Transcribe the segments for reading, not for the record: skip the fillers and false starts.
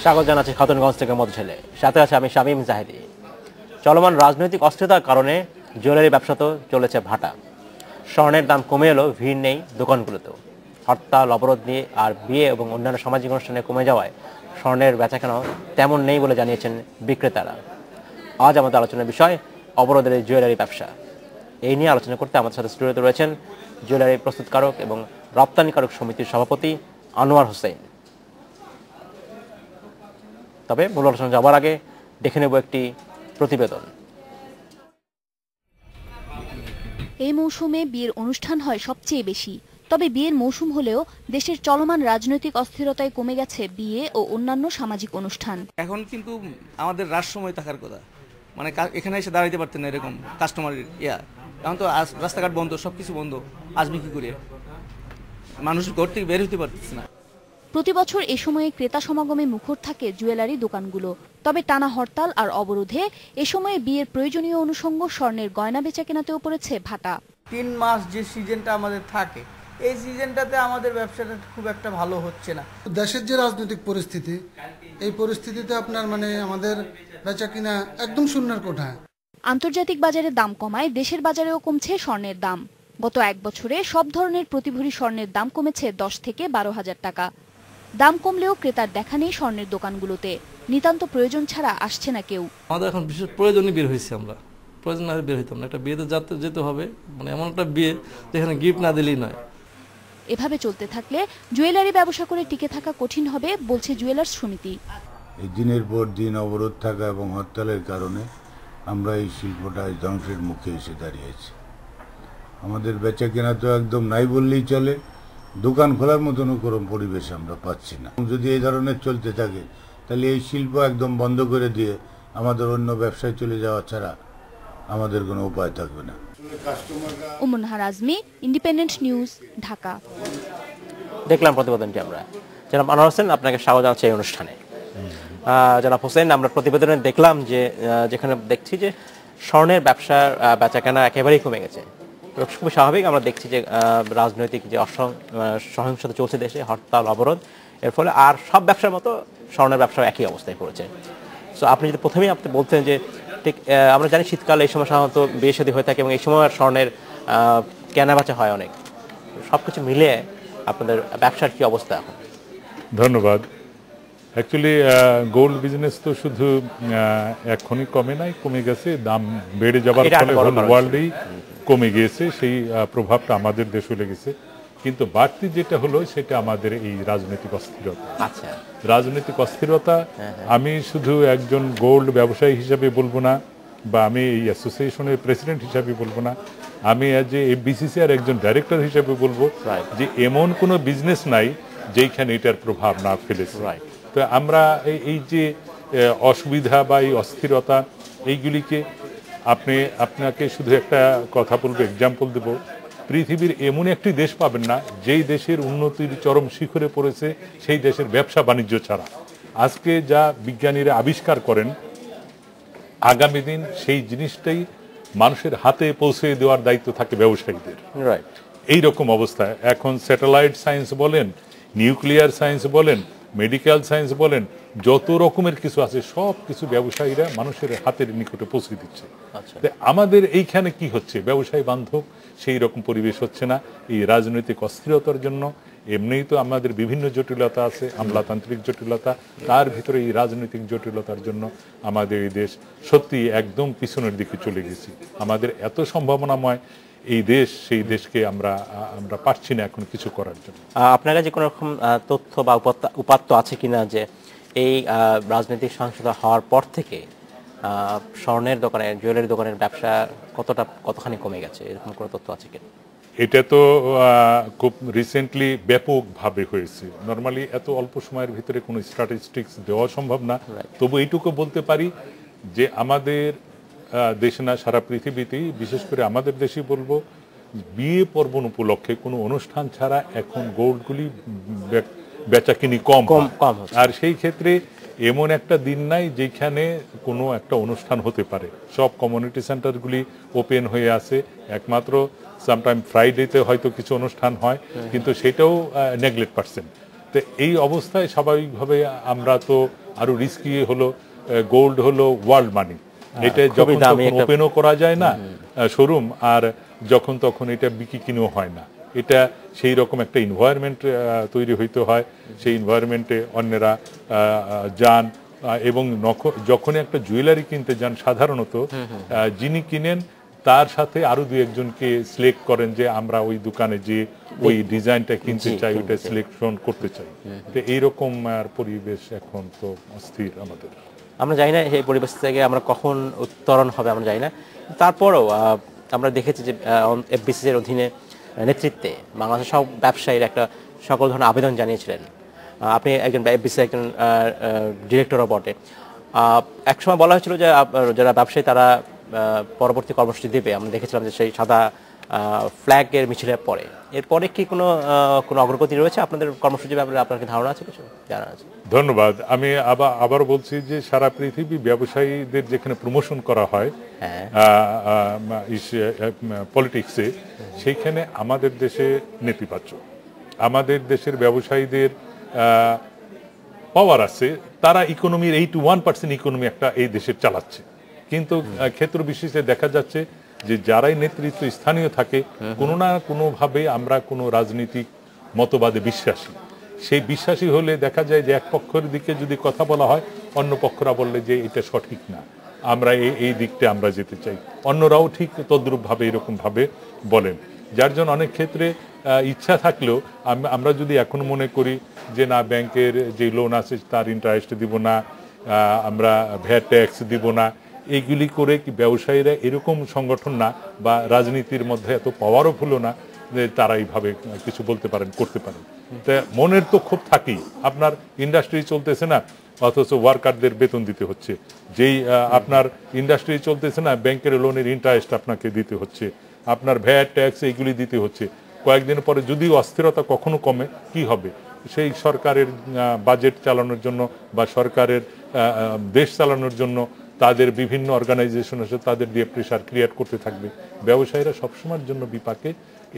স্বাগত জানাচ্ছি খাতুনগঞ্জ থেকে মধুছেলে, সাথে আছে আমি শামীম জাহিদি। চলমান রাজনৈতিক অস্থিরতার কারণে জুয়েলারি ব্যবসা তো চলেছে ভাটা। স্বর্ণের দাম কমে এলেও ভিড় নেই দোকানগুলোতেও। হরতাল, অবরোধ নিয়ে আর বিয়ে এবং অন্যান্য সামাজিক অনুষ্ঠানে কমে যাওয়ায় স্বর্ণের বেচাকেনাও তেমন নেই বলে জানিয়েছেন বিক্রেতারা। আজ আমাদের আলোচনার বিষয় অবরোধের জুয়েলারি ব্যবসা। এই নিয়ে আলোচনা করতে আমাদের সাথে স্টুডিওতে রয়েছেন জুয়েলারি প্রস্তুতকারক এবং রপ্তানিকারক সমিতির সভাপতি আনোয়ার হোসেন। তবে মূল আলোচনা যাওয়ার আগে দেখে নেব একটি প্রতিবেদন। এই মৌসুমে বিয়ের অনুষ্ঠান হয় সবচেয়ে বেশি। তবে বিয়ের মৌসুম হলেও দেশের চলমান রাজনৈতিক অস্থিরতায় কমে গেছে বিয়ে ও অন্যান্য সামাজিক অনুষ্ঠান। এখন কিন্তু আমাদের রাত সময় থাকার কথা, মানে এখানে এসে দাঁড়াইতে পারতেন না এরকম কাস্টমারের এখন তো রাস্তাঘাট বন্ধ, সবকিছু বন্ধ। আসবে কি করে? মানুষ ঘর থেকে বের হতে পারতেছে না। প্রতি বছর এ সময়ে ক্রেতা সমাগমে মুখর থাকে জুয়েলারি দোকানগুলো। তবে টানা হরতাল আর অবরোধে এ সময়ে বিয়ের প্রয়োজনীয় অনুষঙ্গ স্বর্ণের গয়না বেচা কেনাতেও পড়েছে ভাটা। 3 মাস যে সিজনটা আমাদের থাকে, এই সিজনটাতে আমাদের ব্যবসাটা খুব একটা ভালো হচ্ছে না। দেশের যে রাজনৈতিক পরিস্থিতি, এই পরিস্থিতিতে আপনার আমাদের বেচা কিনা একদম শূন্যের কোঠায়। আন্তর্জাতিক বাজারে দাম কমায় দেশের বাজারেও কমছে স্বর্ণের দাম। গত এক বছরে সব ধরনের প্রতি ভরি স্বর্ণের দাম কমেছে 10 থেকে 12,000 টাকা। দাম কমলেও ক্রেতার দেখা নেই স্বর্ণের দোকানগুলোতে। নিতান্ত প্রয়োজন ছাড়া আসছে না কেউ। আমাদের এখন বিশেষ প্রয়োজনই বের হয়েছে, আমরা প্রয়োজন না বের হইতাম না। একটা বিয়েতে যেতে হবে, মানে এমন একটা বিয়ে যেখানে গিফট না দিলেই নয়। এভাবে চলতে থাকলে জুয়েলারি ব্যবসা করে টিকে থাকা কঠিন হবে বলছে জুয়েলার্স সমিতি। এই দিনের পর দিন অবরোধ থাকা এবং হরতালের কারণে আমরা এই শিল্পটা ধ্বংসের মুখে এসে দাঁড়িয়েছি। আমাদের বেচা কেনা তো একদম নাই বললেই চলে। দোকান খোলার মতন কোনো পরিবেশ আমরা পাচ্ছি না। যদি এই ধরনের চলতে থাকে তাহলে এই শিল্প একদম বন্ধ করে দিয়ে আমাদের অন্য ব্যবসায় চলে যাওয়া ছাড়া আমাদের কোনো উপায় থাকবে না। ওমনহার আজমি, ইন্ডিপেন্ডেন্ট নিউজ, ঢাকা। দেখলাম প্রতিবেদনটি আমরা। জনাব আনোয়ার হোসেন, আপনাকে স্বাগত জানাচ্ছি এই অনুষ্ঠানে। জনাব হোসেন, আমরা প্রতিবেদনে দেখলাম যে যেখানে দেখছি যে স্বর্ণের ব্যবসার বেচাকেনা একেবারেই কমে গেছে। খুবই স্বাভাবিক। আমরা দেখছি যে রাজনৈতিক যে সহিংসতা চলছে দেশে, হরতাল, অবরোধ, এর ফলে আর সব ব্যবসার মতো স্বর্ণের ব্যবসা একই অবস্থায় পড়েছে। সো আপনি যদি প্রথমেই আপনি বলতেন যে ঠিক আমরা জানি শীতকালে এই সময় সাধারণত বিয়ে শাদী হয়ে থাকে এবং এই সময় স্বর্ণের কেনাবেচা হয় অনেক, সব কিছু মিলিয়ে আপনাদের ব্যবসার কি অবস্থা এখন? ধন্যবাদ। অ্যাকচুয়ালি গোল্ড বিজনেস তো শুধু এখনই কমে নাই, কমে গেছে। দাম বেড়ে যাবার ফলে হোল ওয়ার্ল্ডেই কমে গিয়েছে। সেই প্রভাবটা আমাদের দেশে লেগেছে। কিন্তু বাড়তি যেটা হলো সেটা আমাদের এই রাজনৈতিক অস্থিরতা। আচ্ছা, রাজনৈতিক অস্থিরতা আমি শুধু একজন গোল্ড ব্যবসায়ী হিসাবে বলবো না, বা আমি এই অ্যাসোসিয়েশনের প্রেসিডেন্ট হিসাবে বলবো না, আমি অ্যাজ এ বিসিসিআর একজন ডাইরেক্টর হিসাবে বলবো যে এমন কোনো বিজনেস নাই যেখানে এটার প্রভাব না ফেলেছে। তো আমরা এই যে অসুবিধা বা এই অস্থিরতা, এইগুলিকে আপনাকে শুধু একটা কথা বলবো, এক্সাম্পল দেব। পৃথিবীর এমন একটি দেশ পাবেন না যেই দেশের উন্নতির চরম শিখরে পড়েছে সেই দেশের ব্যবসা বাণিজ্য ছাড়া। আজকে যা বিজ্ঞানীরা আবিষ্কার করেন, আগামী দিন সেই জিনিসটাই মানুষের হাতে পৌঁছে দেওয়ার দায়িত্ব থাকে ব্যবসায়ীদের। এই রকম অবস্থা এখন স্যাটেলাইট সায়েন্স বলেন, নিউক্লিয়ার সায়েন্স বলেন, মেডিকেল সায়েন্স বলেন, যত রকমের কিছু আছে সব কিছু ব্যবসায়ীরা মানুষের হাতের নিকটে পৌঁছে দিচ্ছে। আমাদের এইখানে কি হচ্ছে? ব্যবসায়ী বান্ধব সেই রকম পরিবেশ হচ্ছে না। এই রাজনৈতিক অস্থিরতার জন্য এমনিই তো আমাদের বিভিন্ন জটিলতা আছে, আমলাতান্ত্রিক জটিলতা, তার ভিতরে এই রাজনৈতিক জটিলতার জন্য আমাদের এই দেশ সত্যি একদম পিছনের দিকে চলে গেছি। আমাদের এত সম্ভাবনাময় এই দেশ, সেই দেশকে আমরা পারছি না এখন কিছু করার জন্য। আপনার কাছে কোনো রকম তথ্য বা উপাত্ত আছে কিনা যে এই রাজনৈতিক সহিংসতা হওয়ার পর থেকে স্বর্ণের দোকানে, জুয়েলারি দোকানের ব্যবসা কতখানি কমে গেছে, এরকম কোনো তথ্য আছে কিনা? এটা তো খুব রিসেন্টলি ব্যাপকভাবে হয়েছে। নর্মালি এত অল্প সময়ের ভিতরে কোনো স্ট্যাটিস্টিক্স দেওয়া সম্ভব না। তবু এইটুকু বলতে পারি যে আমাদের দেশে না, সারা পৃথিবীতেই, বিশেষ করে আমাদের দেশে বলবো, বিয়ে পর্বণ উপলক্ষে কোনো অনুষ্ঠান ছাড়া এখন গোল্ডগুলি বেচাকিনি কম। আর সেই ক্ষেত্রে এমন একটা দিন নাই যেখানে কোনো একটা অনুষ্ঠান হতে পারে। সব কমিউনিটি সেন্টারগুলি ওপেন হয়ে আছে। একমাত্র সামটাইম ফ্রাইডেতে হয়তো কিছু অনুষ্ঠান হয়, কিন্তু সেটাও নেগলেক্ট পারছেন। তো এই অবস্থায় স্বাভাবিকভাবে আমরা তো আরো রিস্কি হলো গোল্ড হলো ওয়ার্ল্ড মানি। এটা যখন তখন ওপেনও করা যায় না শোরুম, আর যখন তখন এটা বিক্রি কিনেও হয় না। এটা সেই রকম একটা এনভায়রনমেন্ট তৈরি হইতে হয়, সেই এনভায়রনমেন্টে অন্যেরা যান। এবং যখনই একটা জুয়েলারি কিনতে যান সাধারণত যিনি কিনেন তার সাথে আরো দু একজনকে সিলেক্ট করেন যে আমরা ওই দোকানে যে ওই ডিজাইনটা কিনতে চাই, ওইটা সিলেকশন করতে চাই। তো এইরকম পরিবেশ এখন তো অস্থির আমাদের। আমরা জানি না এই পরিবেশ থেকে আমরা কখন উত্তরণ হবে আমরা জানি না। তারপরেও আমরা দেখেছি যে এফবিসিসি এর অধীনে নেতৃত্বে বাংলাদেশের সব ব্যবসায়ীর একটা সকল ধরনের আবেদন জানিয়েছিলেন। আপনি একজন এফবিসিসি একজন ডিরেক্টরও বটে। একসময় বলা হয়েছিল যে যারা ব্যবসায়ী তারা পরবর্তী কর্মসূচি দেবে। আমরা দেখেছিলাম যে সেই সাদা ফ্ল্যাগের মিছিলের পরে এরপরে কি কোনো অগ্রগতি রয়েছে আপনাদের কর্মসূচির ব্যাপারে? আপনার কি ধারণা আছে, কিছু জানা আছে? ধন্যবাদ। আমি আবার বলছি যে সারা পৃথিবী ব্যবসায়ীদের যেখানে প্রমোশন করা হয় পলিটিক্সে, সেইখানে আমাদের দেশে নেতিবাচক। আমাদের দেশের ব্যবসায়ীদের পাওয়ার আছে, তারা ইকোনমির 81% ইকোনমি একটা এই দেশের চালাচ্ছে। কিন্তু ক্ষেত্র বিশেষে দেখা যাচ্ছে যে যারাই নেতৃত্ব স্থানীয় থাকে কোনো না কোনোভাবে আমরা কোনো রাজনৈতিক মতবাদে বিশ্বাসী। সেই বিশ্বাসী হলে দেখা যায় যে এক পক্ষের দিকে যদি কথা বলা হয় অন্য পক্ষরা বললে যে এটা সঠিক না, আমরা এই দিকটা আমরা যেতে চাই, অন্যরাও ঠিক তদ্রূপভাবে এরকমভাবে বলেন। যার জন্য অনেক ক্ষেত্রে ইচ্ছা থাকলেও আমরা যদি এখন মনে করি যে না ব্যাংকের যে লোন আছে তার ইন্টারেস্ট দিব না, আমরা ভ্যাট ট্যাক্স দিব না, এইগুলি করে কি ব্যবসায়ীরা এরকম সংগঠন না বা রাজনীতির মধ্যে এত পাওয়ারফুল না যে তারা এইভাবে কিছু বলতে পারেন, করতে পারেন। তা মনের তো খুব থাকেই। আপনার ইন্ডাস্ট্রি চলতেছে না অথচ ওয়ার্কারদের বেতন দিতে হচ্ছে, যেই আপনার ইন্ডাস্ট্রি চলতেছে না ব্যাংকের লোনের ইন্টারেস্ট আপনাকে দিতে হচ্ছে, আপনার ভ্যাট ট্যাক্স এইগুলি দিতে হচ্ছে। কয়েকদিন পরে যদি অস্থিরতা কখনো কমে কি হবে? সেই সরকারের বাজেট চালানোর জন্য বা সরকারের দেশ চালানোর জন্য তাদের বিভিন্ন অর্গানাইজেশন আছে, তাদের দিয়ে প্রেশার ক্রিয়েট করতে থাকবে। ব্যবসায়ীরা সবসময়ের জন্য বিপাকে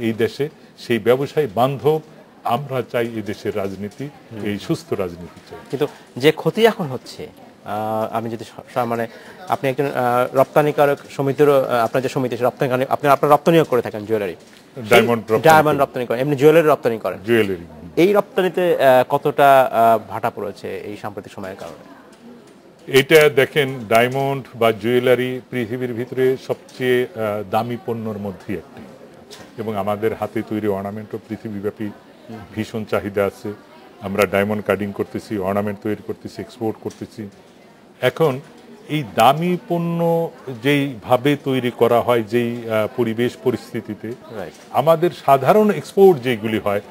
এই দেশে। সেই ব্যবসায়ী বান্ধব আমরা চাই এই দেশের রাজনীতি, এই সুস্থ রাজনীতি চাই। কিন্তু যে ক্ষতি এখন হচ্ছে, আমি যদি মানে আপনি একজন রপ্তানিকারক সমিতিরও, আপনার যে সমিতি রপ্তানি, আপনার রপ্তানিও করে থাকেন জুয়েলারি, ডায়মন্ড রপ্তানি করেন, এমনি জুয়েলারি রপ্তানি করেন। জুয়েলারি এই রপ্তানিতে কতটা ভাটা পড়েছে এই সাম্প্রতিক সময়ের কারণে? এটা দেখেন, ডায়মন্ড বা জুয়েলারি পৃথিবীর ভিতরে সবচেয়ে দামি পণ্যর মধ্যে একটি, এবং আমাদের হাতে তৈরি অর্নামেন্টও পৃথিবীব্যাপী ভীষণ চাহিদা আছে। আমরা ডায়মন্ড কাটিং করতেছি, অর্নামেন্ট তৈরি করতেছি, এক্সপোর্ট করতেছি। এখন এই দামি পণ্য যেইভাবে তৈরি করা হয়, যেই পরিবেশ পরিস্থিতিতে, আমাদের সাধারণ এক্সপোর্ট যেগুলি হয়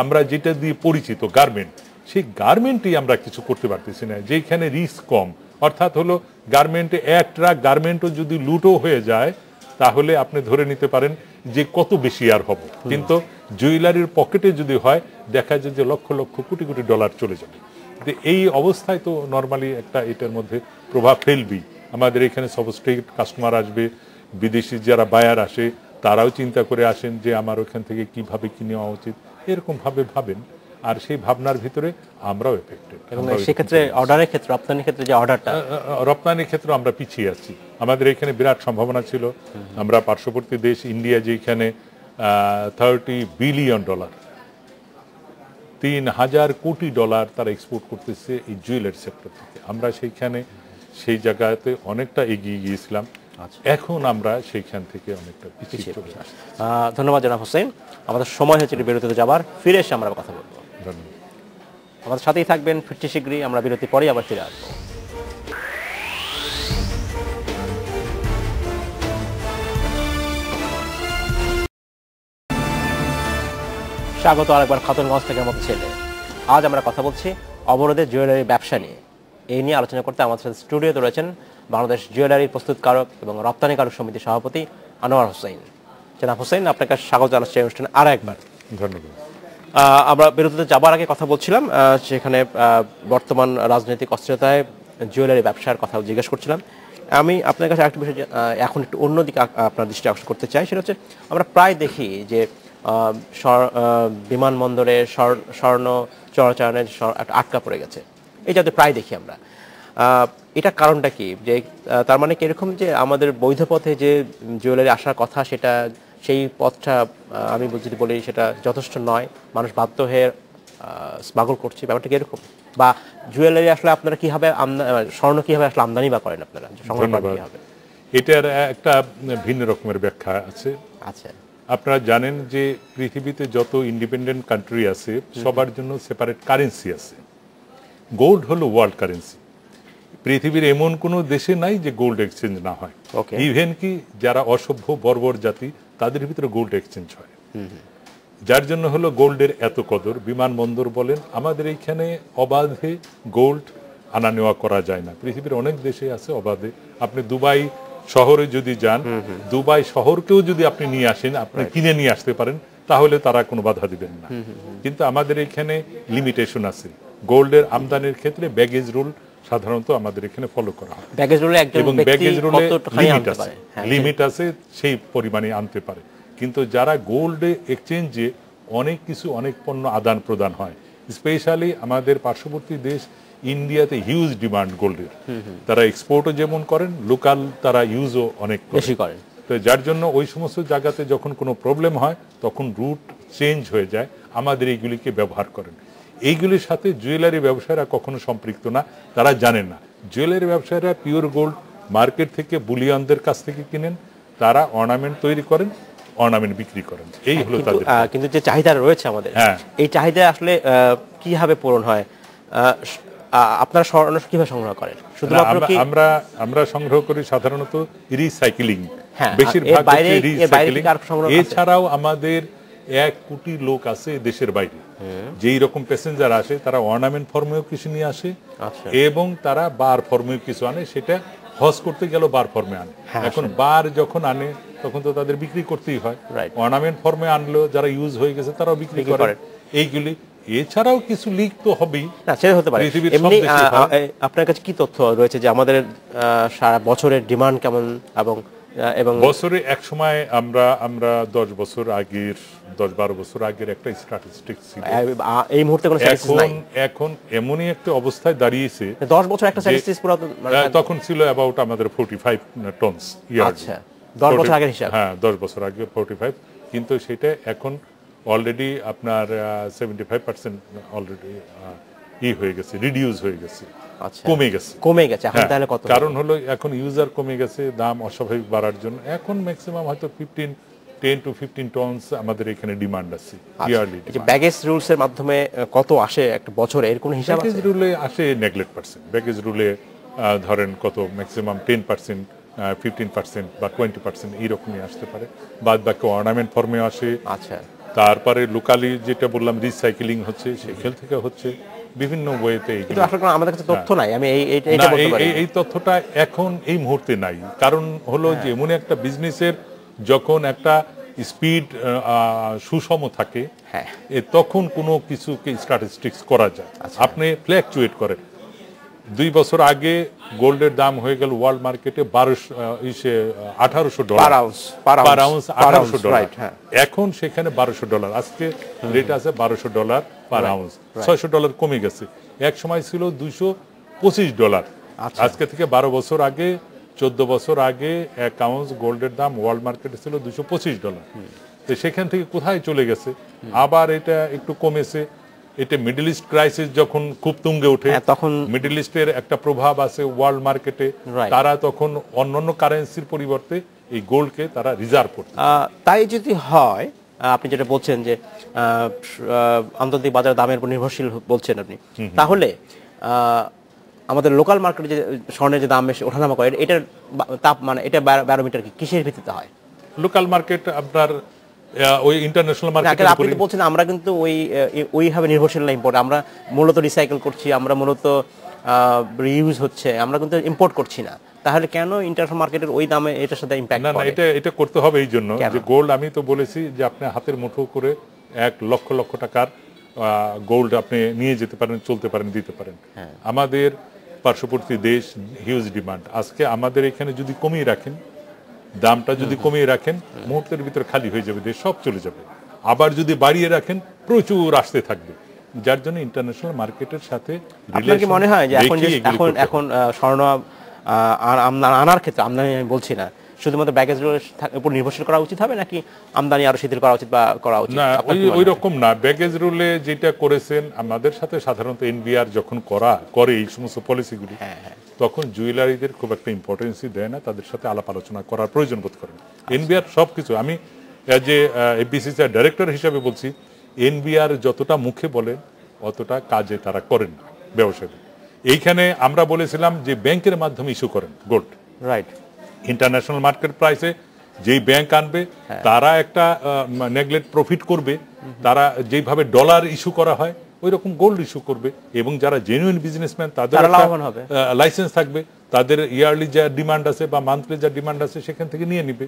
আমরা যেটা দিয়ে পরিচিত গার্মেন্ট, সেই গার্মেন্টই আমরা কিছু করতে পারতেছি না, যেখানে রিস্ক কম। অর্থাৎ হলো গার্মেন্টে এক ট্রাক গার্মেন্টও যদি লুটও হয়ে যায় তাহলে আপনি ধরে নিতে পারেন যে কত বেশি আর হব। কিন্তু জুয়েলারির পকেটে যদি হয় দেখা যায় যে লক্ষ লক্ষ কোটি কোটি ডলার চলে যাবে। এই অবস্থায় তো নর্মালি একটা এটার মধ্যে প্রভাব ফেলবেই। আমাদের এখানে সফিস্টিকেটেড কাস্টমার আসবে, বিদেশি যারা বায়ার আসে তারাও চিন্তা করে আসেন যে আমার ওখান থেকে কিভাবে কিনে নেওয়া উচিত, এরকম ভাবে ভাবেন। আর সেই ভাবনার ভিতরে আমরাও এফেক্টেড। এবং সেক্ষেত্রে অর্ডারের ক্ষেত্রে, রপ্তানির ক্ষেত্রে যে অর্ডারটা, রপ্তানির ক্ষেত্রে আমরা পিছিয়ে আছি। আমাদের এখানে বিরাট সম্ভাবনা ছিল। আমরা পার্শ্ববর্তী দেশ ইন্ডিয়া যেখানে $30 বিলিয়ন, 3000 কোটি ডলার তারা এক্সপোর্ট করতেছে এই জুয়েলারি সেক্টর থেকে, আমরা সেইখানে সেই জায়গাতে অনেকটা এগিয়ে গিয়েছিলাম। এখন আমরা সেইখান থেকে অনেকটা পিছিয়ে চলে আসছি। ধন্যবাদ জনাব হোসেন। আমাদের সময় হচ্ছে বিরতিতে যাবার, ফিরে এসে আমরা কথা বলবো। ধন্যবাদ। আমাদের সাথেই থাকবেন, ফিরছি শীঘ্রই। আমরা বিরতি পরেই আবার ফিরে আসবো। স্বাগত আরেকবার খাতুনগঞ্জ থেকে মতো ছেলে। আজ আমরা কথা বলছি অবরোধের জুয়েলারি ব্যবসা নিয়ে। এই নিয়ে আলোচনা করতে আমাদের সাথে স্টুডিওতে রয়েছেন বাংলাদেশ জুয়েলারি প্রস্তুতকারক এবং রপ্তানিকারক সমিতির সভাপতি আনোয়ার হোসেন। জনাব হোসেন, আপনাকে স্বাগত জানাচ্ছি এই অনুষ্ঠানে আর একবার। ধন্যবাদ। আমরা বিরতিতে যাবার আগে কথা বলছিলাম, সেখানে বর্তমান রাজনৈতিক অস্থিরতায় জুয়েলারি ব্যবসার কথা জিজ্ঞেস করছিলাম। আমি আপনার কাছে একটা বিষয় এখন একটু অন্যদিকে আপনার দৃষ্টি আকর্ষণ করতে চাই। সেটা হচ্ছে আমরা প্রায় দেখি যে বিমানবন্দরে স্বর্ণ চোরাচালানের একটা আটকা পড়ে গেছে। এটা তো প্রায় দেখি আমরা। এটা কারণটা কি, যে তার মানে কি এরকম যে আমাদের বৈধ পথে যে জুয়েলারি আসার কথা সেটা সেই পথটা আমি যদি বলি সেটা যথেষ্ট নয়, মানুষ বাধ্য হয়ে স্মাগল করছে, ব্যাপারটা কি এরকম? বা জুয়েলারি আসলে আপনারা কিভাবে স্বর্ণ কিভাবে আসলে আমদানি বা করেন আপনারা, সংগ্রহ করেন কিভাবে? এটার একটা ভিন্ন রকমের ব্যাখ্যা আছে। আচ্ছা, আপনারা জানেন যে পৃথিবীতে যত ইন্ডিপেন্ডেন্ট কান্ট্রি আছে সবার জন্য সেপারেট কারেন্সি আছে। গোল্ড হলো ওয়ার্ল্ড কারেন্সি। পৃথিবীর এমন কোনো দেশে নাই যে গোল্ড এক্সচেঞ্জ না হয়। ইভেন কি যারা অসভ্য বর্বর জাতি তাদের ভিতরে গোল্ড এক্সচেঞ্জ হয়, যার জন্য হলো গোল্ডের এত কদর। বিমানবন্দর বলেন, আমাদের এইখানে অবাধে গোল্ড আনা নেওয়া করা যায় না। পৃথিবীর অনেক দেশে আছে অবাধে। আপনি দুবাই শহরে যদি যান, দুবাই শহরকেও যদি আপনি নিয়ে আসেন, আপনি কিনে নিয়ে আসতে পারেন, তাহলে তারা কোনো বাধা দিবেন না। কিন্তু আমাদের এখানে লিমিটেশন আছে। গোল্ডের আমদানির ক্ষেত্রে ব্যাগেজ রুল সাধারণত আমাদের এখানে ফলো করা হয়, এবং ব্যাগেজ রুলে লিমিট আছে, সেই পরিমাণে আনতে পারে। কিন্তু যারা গোল্ডে এক্সচেঞ্জে অনেক কিছু, অনেক পণ্য আদান প্রদান হয়, স্পেশালি আমাদের পার্শ্ববর্তী দেশ ইন্ডিয়াতে হিউজ ডিমান্ড গোল্ডের। তারা এক্সপোর্টও যেমন করেন, লোকাল তারা ইউজও অনেক বেশি করেন। তো যার জন্য ওই সমস্ত জায়গাতে যখন কোনো প্রবলেম হয় তখন রুট চেঞ্জ হয়ে যায়, আমাদের এইগুলিকে ব্যবহার করেন। এইগুলির সাথে জুয়েলারি ব্যবসায়ীরা কখনো সম্পৃক্ত না, তারা জানেন না। জুয়েলারি ব্যবসায়ীরা পিওর গোল্ড মার্কেট থেকে বুলিয়ানদের কাছ থেকে কিনেন, তারা অর্নামেন্ট তৈরি করেন, অর্নামেন্ট বিক্রি করেন, এই হলো তাদের। কিন্তু যে চাহিদা রয়েছে আমাদের, এই চাহিদা আসলে কিভাবে পূরণ হয়? আপনারা স্বর্ণ কিভাবে সংগ্রহ করেন? শুধুমাত্র আমরা সংগ্রহ করি সাধারণত রিসাইক্লিং, বেশিরভাগ রিসাইক্লিং। এছাড়াও আমাদের 1 কোটি লোক আছে দেশের বাইরে, যেই রকম প্যাসেঞ্জার আসে তারা অর্নামেন্ট ফর্মেও কিছু নিয়ে আসে, এবং তারা বার ফর্মেও কিছু আনে। সেটা হজ করতে গেল বার ফর্মে আনে। এখন বার যখন আনে তখন তো তাদের বিক্রি করতেই হয়। অর্নামেন্ট ফর্মে আনলেও যারা ইউজ হয়ে গেছে তারাও বিক্রি করে এইগুলি। এছাড়াও কিছু লিক তো হবেই, সেটা হতে পারে। এমনি আপনার কাছে কি তথ্য রয়েছে যে আমাদের সারা বছরের ডিমান্ড কেমন? এবং বছরে এক সময় আমরা 10-12 বছর আগের একটা স্ট্যাটিস্টিক্স ছিল। এই মুহূর্তে কোনো স্ট্যাটিস্টিক্স নাই। এখন এমনই একটা অবস্থায় দাঁড়িয়েছে, 10 বছর একটা স্ট্যাটিস্টিক্স পুরো তখন ছিল অ্যাবাউট আমাদের 45 টনস ইয়ার। আচ্ছা, 10 বছর আগের হিসাব। হ্যাঁ, 10 বছর আগে 45, কিন্তু সেটা এখন অলরেডি আপনার 75% অলরেডি হয়ে গেছে, রিডিউস হয়ে গেছে, কমে গেছে। এখন তাহলে কত? কারণ হলো এখন ইউজার কমে গেছে, দাম অস্বাভাবিক বাড়ার জন্য। এখন ম্যাক্সিমাম হয়তো 10 to 15 টনস আমাদের এখানে ডিমান্ড আছে ইয়ারলি। ব্যাগেজ রুলস এর মাধ্যমে কত আসে একটা বছরে, এর কোনো হিসাব আছে? ব্যাগেজ রুলে আসে নেগলেক্ট পার্সেন্ট। ব্যাগেজ রুলে ধরেন কত ম্যাক্সিমাম 10%, 15% বা 20% এইরকমই আসতে পারে। বাদ বাকি অর্নামেন্ট ফর্মে আসে। আচ্ছা, তারপরে লোকালি যেটা বললাম রিসাইক্লিং হচ্ছে, সেখান থেকে হচ্ছে বিভিন্ন ওয়েতে। কিন্তু আসলে আমাদের কাছে তথ্য নাই, আমি এই তথ্যটা এখন এই মুহূর্তে নাই। কারণ হলো যে এমন একটা বিজনেসের যখন একটা স্পিড সুষম থাকে, তখন কোনো কিছুকে স্ট্যাটিস্টিক্স করা যায়। আপনি ফ্ল্যাকচুয়েট করেন। 2 বছর আগে গোল্ডের দাম হয়ে গেল ওয়ার্ল্ড মার্কেটে $1800 পার আউন্স, $1800। এখন সেখানে $1200। আজকে রেট আছে $1200 পার আউন্স, $600 কমে গেছে। এক সময় ছিল $225। আজকে থেকে 12 বছর আগে, 14 বছর আগে 1 আউন্স গোল্ডের দাম ওয়ার্ল্ড মার্কেটে ছিল $225। তো সেখান থেকে কোথায় চলে গেছে? আবার এটা একটু কমেছে। এটা মিডল ইস্ট ক্রাইসিস যখন খুব তুঙ্গে ওঠে, তখন মিডল ইস্টের একটা প্রভাব আছে ওয়ার্ল্ড মার্কেটে, তারা তখন অন্যান্য কারেন্সির পরিবর্তে এই গোল্ডকে তারা রিজার্ভ করতে। তাই যদি হয়, আপনি যেটা বলছেন যে আন্তর্জাতিক বাজারের দামের উপর নির্ভরশীল বলছেন আপনি, তাহলে আমাদের লোকাল মার্কেটে যে স্বর্ণের যে দাম বেশি ওঠানামা করে, এটার তাপ মানে এটা ব্যারোমিটার কিসের ভিত্তিতে হয়? লোকাল মার্কেট আপনার ওই ইন্টারন্যাশনাল মার্কেট। আপনি তো বলছেন আমরা কিন্তু ওইভাবে নির্ভরশীল না ইম্পোর্ট, আমরা মূলত রিসাইকেল করছি, আমরা মূলত রিইউজ হচ্ছে, আমরা কিন্তু ইম্পোর্ট করছি না। তাহলে কেন ইন্টারন্যাশনাল মার্কেটের ওই দামে এটার সাথে ইম্প্যাক্ট না? এটা করতে হবে এই জন্য যে গোল্ড, আমি তো বলেছি যে আপনি হাতের মুঠো করে 1 লক্ষ লক্ষ টাকার গোল্ড আপনি নিয়ে যেতে পারেন, চলতে পারেন, দিতে পারেন। আমাদের পার্শ্ববর্তী দেশ হিউজ ডিমান্ড। আজকে আমাদের এখানে যদি কমিয়ে রাখেন, দামটা যদি কমিয়ে রাখেন, মুহূর্তের ভিতরে খালি হয়ে যাবে দেশ, সব চলে যাবে। আবার যদি বাড়িয়ে রাখেন, প্রচুর আসতে থাকবে। যার জন্য ইন্টারন্যাশনাল মার্কেটের সাথে আপনার কি মনে হয় যে এখন স্বর্ণ আনার ক্ষেত্রে আমদানি আমি বলছি না, শুধুমাত্র ব্যাগেজ রুলের উপর নির্ভরশীল করা উচিত হবে নাকি আমদানি আরো শিথিল করা উচিত বা করা উচিত? না, ওই রকম না। ব্যাগেজ রুলে যেটা করেছেন আমাদের সাথে সাধারণত এনবিআর যখন করে এই সমস্ত পলিসিগুলি, তখন জুয়েলারিদের খুব একটা ইম্পর্টেন্সই দেয় না, তাদের সাথে আলাপ আলোচনা করার প্রয়োজন বোধ করেন। এনবিআর সবকিছু, আমি যে এফবিসিসিআই ডাইরেক্টর হিসাবে বলছি, এনবিআর যতটা মুখে বলেন অতটা কাজে তারা করেন না ব্যবসায়ী। এইখানে আমরা বলেছিলাম যে ব্যাংকের মাধ্যমে ইস্যু করেন গোল্ড, রাইট। ইন্টারন্যাশনাল মার্কেট প্রাইসে যেই ব্যাংক আনবে তারা একটা নেগলেক্ট প্রফিট করবে, তারা যেভাবে ডলার ইস্যু করা হয় ওই রকম গোল্ড ইস্যু করবে, এবং যারা জেনুইন বিজনেসম্যান তাদের লাইসেন্স থাকবে, তাদের ইয়ারলি যা ডিমান্ড আছে বা মান্থলি যা ডিমান্ড আছে সেখান থেকে নিয়ে নিবে।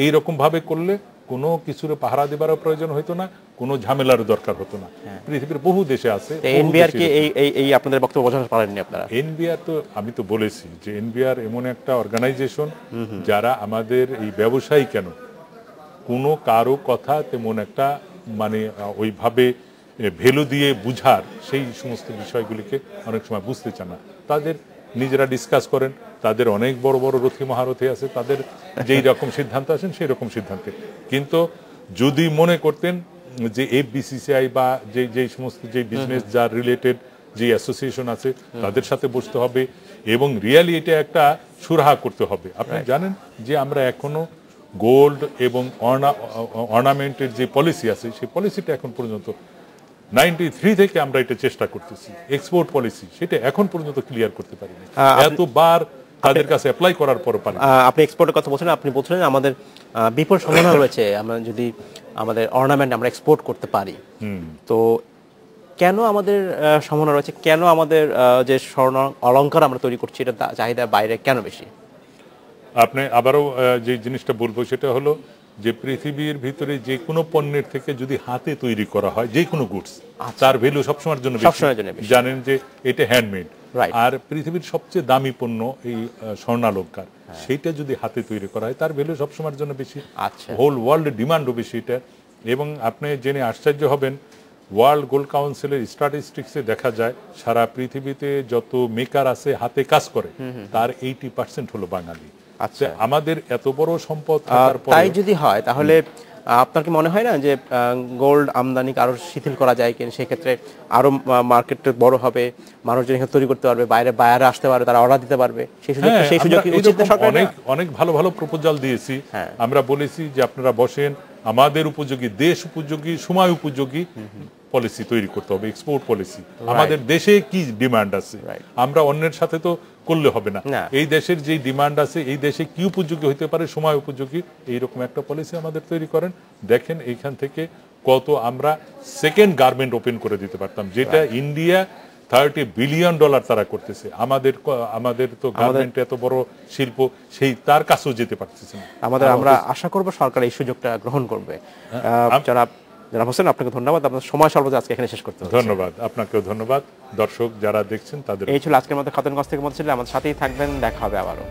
এইরকম ভাবে করলে কোনো কিছুর পাহারা দেবার প্রয়োজন হতো না, কোনো ঝামেলার দরকার হতো না। পৃথিবীর বহু দেশে আছে। এনবিআর কি এই আপনাদের বক্তব্য বোঝাতে পারেননি আপনারা? এনবিআর তো আমি তো বলেছি যে এনবিআর এমন একটা অর্গানাইজেশন যারা আমাদের এই ব্যবসায়ী কেন কোনো কারো কথা তেমন একটা মানে ওইভাবে ভ্যালু দিয়ে বুঝার সেই সমস্ত বিষয়গুলিকে অনেক সময় বুঝতে চান না। তাদের নিজেরা ডিসকাস করেন, তাদের অনেক বড় বড় রথী মহারথী আছে, তাদের যেই রকম সিদ্ধান্ত আসেন সেই রকম সিদ্ধান্তে। কিন্তু যদি মনে করতেন যে এফবিসিসিআই বা যে সমস্ত যে বিজনেস যার রিলেটেড যে অ্যাসোসিয়েশন আছে তাদের সাথে বসতে হবে এবং রিয়েলি এটা একটা সুরাহা করতে হবে। আপনি জানেন যে আমরা এখনো গোল্ড এবং অর্নামেন্টের যে পলিসি আছে সেই পলিসিটা এখন পর্যন্ত 93 থেকে আমরা এটা চেষ্টা করতেছি। এক্সপোর্ট পলিসি সেটা এখন পর্যন্ত ক্লিয়ার করতে পারিনি, এতবার তাদের কাছে অ্যাপ্লাই করার পর পারি। আপনি এক্সপোর্টের কথা বলছেন, আপনি বলছেন আমাদের বিপুল সম্ভাবনা রয়েছে আমরা যদি আমাদের অর্নামেন্ট আমরা এক্সপোর্ট করতে পারি। তো কেন আমাদের সম্ভাবনা রয়েছে, কেন আমাদের যে স্বর্ণ অলংকার আমরা তৈরি করছি এটা চাহিদা বাইরে কেন বেশি? আপনি আবারও যে জিনিসটা বলবো সেটা হলো যে পৃথিবীর ভিতরে যে কোনো পণ্যের থেকে যদি হাতে তৈরি করা হয় যে কোনো গুডস, তার ভ্যালু সবসময়ের জন্য বেশি। জানেন যে এটা হ্যান্ডমেড, আর পৃথিবীর সবচেয়ে দামি পণ্য এই স্বর্ণালংকার, সেইটা যদি হাতে তৈরি করা হয় তার ভ্যালু সবসময়ের জন্য বেশি। হোল ওয়ার্ল্ডের ডিমান্ডও বেশি এটা। এবং আপনি জেনে আশ্চর্য হবেন, ওয়ার্ল্ড গোল্ড কাউন্সিলের স্ট্যাটিস্টিক্সে দেখা যায় সারা পৃথিবীতে যত মেকার আছে হাতে কাজ করে তার 80% হলো বাঙালি। আচ্ছা, আমাদের এত বড় সম্পদ, তাই যদি হয় তাহলে আপনার কি মনে হয় না যে গোল্ড আমদানি আরো শিথিল করা যায় কিনা? সেক্ষেত্রে আরো মার্কেট বড় হবে, মানুষজন এখানে তৈরি করতে পারবে, বাইরে বায়ারে আসতে পারবে, তারা অর্ডার দিতে পারবে। সেই সুযোগ অনেক ভালো ভালো প্রপোজাল দিয়েছি। আমরা বলেছি যে আপনারা বসেন, আমাদের উপযোগী, দেশ উপযোগী, সময় উপযোগী পলিসি তৈরি করতে হবে, এক্সপোর্ট পলিসি। আমাদের দেশে কি ডিমান্ড আছে, আমরা অন্যের সাথে তো করলে হবে না। এই দেশের যে ডিমান্ড আছে, এই দেশে কি উপযোগী হতে পারে, সময় উপযোগী, এইরকম একটা পলিসি আমাদের তৈরি করেন। দেখেন এইখান থেকে কত আমরা সেকেন্ড গার্মেন্ট ওপেন করে দিতে পারতাম, যেটা ইন্ডিয়া $30 বিলিয়ন তারা করতেছে। আমাদের তো গার্মেন্ট এত বড় শিল্প, সেই তার কাছেও যেতে পারতেছে না। আমরা আশা করব সরকার এই সুযোগটা গ্রহণ করবে। জনাব হোসেন, আপনাকে ধন্যবাদ। আপনার সময় সর্বদা আজকে এখানে শেষ করতে হবে। ধন্যবাদ, আপনাকেও ধন্যবাদ। দর্শক যারা দেখছেন তাদের এই ছিল আজকের মতো খাতুনগঞ্জ থেকে বলছিলেন। আমাদের সাথেই থাকবেন, দেখা হবে আবারও।